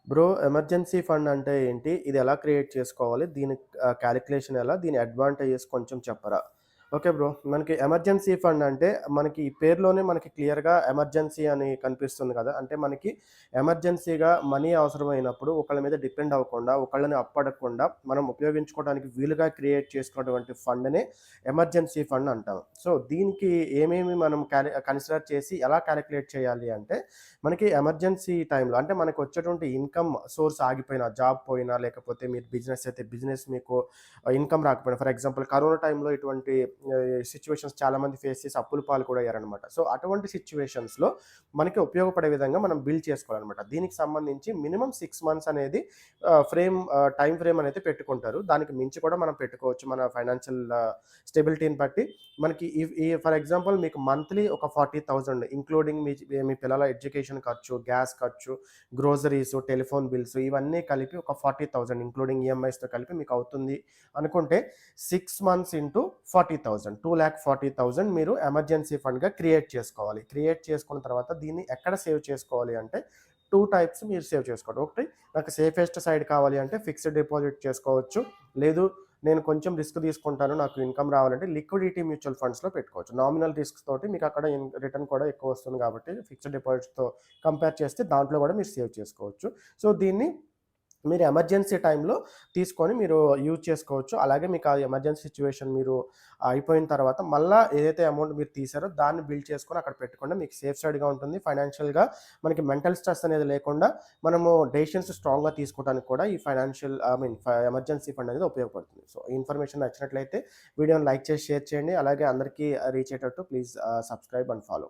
Bro emergency fund అంటే ఏంటి? ఇది ఎలా క్రియేట్ చేసుకోవాలి? దీని కాలిక్యులేషన్ ఎలా? దీని అడ్వాంటేజెస్ కొంచెం చెప్పరా? Okay bro. మనకి ఎమర్జెన్సీ ఫండ్ అంటే మనకి ఈ పేరులోనే మనకి క్లియర్‌గా ఎమర్జెన్సీ అని కనిపిస్తుంది కదా! అంటే మనకి ఎమర్జెన్సీగా మనీ అవసరమైనప్పుడు ఒకళ్ళ మీద డిపెండ్ అవ్వకుండా, ఒకళ్ళని అప్పడకుండా మనం ఉపయోగించుకోవడానికి వీలుగా క్రియేట్ చేసుకున్నటువంటి ఫండ్‌నే ఎమర్జెన్సీ ఫండ్ అంటాం. సో, దీనికి ఏమేమి మనం కన్సిడర్ చేసి ఎలా కాలిక్యులేట్ చేయాలి అంటే మనకి ఎమర్జెన్సీ టైంలో అంటే మనకొచ్చేటువంటి ఇన్‌కమ్ సోర్స్ ఆగిపోయినా, జాబ్ పోయినా, లేకపోతే మీరు బిజినెస్ అయితే బిజినెస్ మీకు ఇన్‌కమ్ రాకపోయినా ఫర్ ఎగ్జాంపుల్ కరోనా టైంలో ఇటువంటి సిట్యుయేషన్స్ చాలామంది ఫేస్ చేసి అప్పుల పాలు కూడా అయ్యారనమాట. సో, అటువంటి సిట్యుయేషన్స్‌లో మనకి ఉపయోగపడే విధంగా మనం బిల్డ్ చేసుకోవాలనమాట. దీనికి సంబంధించి మినిమమ్ 6 మంత్స్ అనేది టైమ్ ఫ్రేమ్ అనేది పెట్టుకుంటారు. దానికి మించి కూడా మనం పెట్టుకోవచ్చు మన ఫైనాన్షియల్ స్టెబిలిటీని బట్టి. మనకి ఈ ఫర్ ఎగ్జాంపుల్ మీకు మంత్లీ ఒక 40,000 ఇంక్లూడింగ్ మీ పిల్లల ఎడ్యుకేషన్ ఖర్చు, గ్యాస్ ఖర్చు, గ్రోసరీస్, టెలిఫోన్ బిల్స్ ఇవన్నీ కలిపి ఒక 40,000 ఇంక్లూడింగ్ ఈఎంఐస్‌తో కలిపి మీకు అవుతుంది అనుకుంటే 6 మంత్స్ ఇంటూ 40,000 2,40,000 మీరు ఎమర్జెన్సీ ఫండ్‌గా క్రియేట్ చేసుకోవాలి. క్రియేట్ చేసుకున్న తర్వాత దీన్ని ఎక్కడ సేవ్ చేసుకోవాలి అంటే 2 టైప్స్ మీరు సేవ్ చేసుకోండి. ఒకటి నాకు సేఫెస్ట్ సైడ్ కావాలి అంటే ఫిక్స్డ్ డిపాజిట్ చేసుకోవచ్చు. లేదు నేను కొంచెం రిస్క్ తీసుకుంటాను. నాకు ఇన్‌కమ్ రావాలంటే లిక్విడిటీ మ్యూచువల్ ఫండ్స్‌లో పెట్టుకోవచ్చు. నామినల్ రిస్క్స్ తోటి మీకు అక్కడ రిటర్న్ కూడా ఎక్కువ వస్తుంది కాబట్టి ఫిక్స్డ్ డిపాజిట్స్‌తో కంపేర్ చేస్తే దాంట్లో కూడా మీరు సేవ్ చేసుకోవచ్చు. సో, దీన్ని మీరు ఎమర్జెన్సీ టైంలో తీసుకొని మీరు యూజ్ చేసుకోవచ్చు. అలాగే మీకు ఆ ఎమర్జెన్సీ సిట్యుయేషన్ మీరు అయిపోయిన తర్వాత మళ్ళా ఏదైతే అమౌంట్ మీరు తీశారో దాన్ని బిల్డ్ చేసుకొని అక్కడ పెట్టుకోండి. మీకు సేఫ్ సైడ్‌గా ఉంటుంది. ఫైనాన్షియల్‌గా మనకి మెంటల్ స్ట్రెస్ అనేది లేకుండా మనము డెసిషన్స్ స్ట్రాంగ్‌గా తీసుకోవడానికి కూడా ఈ financial I mean emergency fund అనేది ఉపయోగపడుతుంది. సో, ఈ ఇన్ఫర్మేషన్ నచ్చినట్లయితే వీడియోని లైక్ చేసి షేర్ చేయండి. అలాగే అందరికీ రీచ్ అయ్యేటట్టు ప్లీజ్ సబ్స్క్రైబ్ అండ్ ఫాలో.